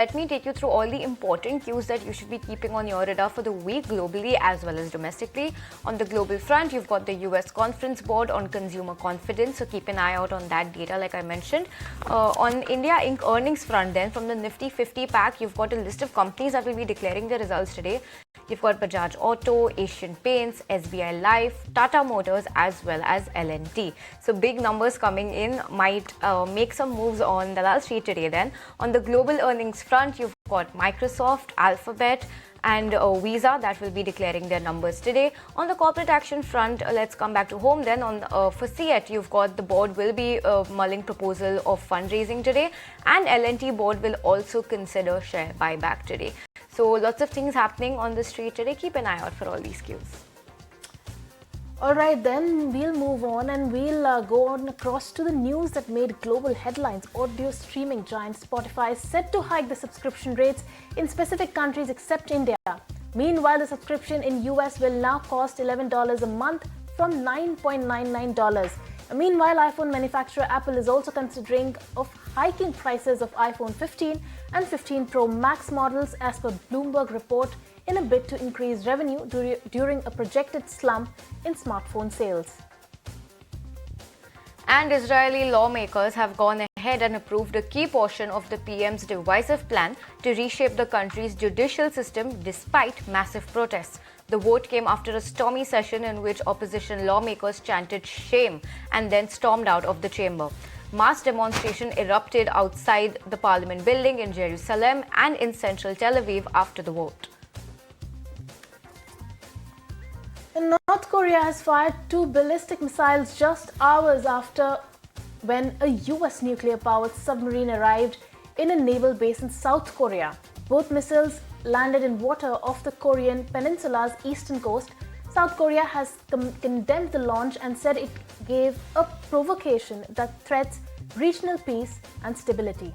let me take you through all the important cues that you should be keeping on your radar for the week globally as well as domestically. On the global front, you've got the US Conference Board on Consumer Confidence, so keep an eye out on that data like I mentioned. On India Inc. earnings front then, from the Nifty 50 pack, you've got a list of companies that will be declaring their results today. You've got Bajaj Auto, Asian Paints, SBI Life, Tata Motors as well as L&T. So big numbers coming in might make some moves on Dalal Street today then. On the global earnings front, you've got Microsoft, Alphabet and Visa that will be declaring their numbers today. On the corporate action front, let's come back to home then. For CET, you've got the board will be mulling proposal of fundraising today, and L&T board will also consider share buyback today. So lots of things happening on the street today. Keep an eye out for all these cues. Alright, then we'll move on and we'll go on across to the news that made global headlines. Audio streaming giant Spotify is set to hike the subscription rates in specific countries except India. Meanwhile, the subscription in US will now cost $11 a month from $9.99. Meanwhile, iPhone manufacturer Apple is also considering of hiking prices of iPhone 15 and 15 Pro Max models as per Bloomberg report, in a bid to increase revenue during a projected slump in smartphone sales. And Israeli lawmakers have gone ahead and approved a key portion of the PM's divisive plan to reshape the country's judicial system despite massive protests. The vote came after a stormy session in which opposition lawmakers chanted shame and then stormed out of the chamber. Mass demonstration erupted outside the parliament building in Jerusalem and in central Tel Aviv after the vote. And North Korea has fired 2 ballistic missiles just hours after when a US nuclear-powered submarine arrived in a naval base in South Korea. Both missiles landed in water off the Korean peninsula's eastern coast. South Korea has condemned the launch and said it gave a provocation that threats regional peace and stability.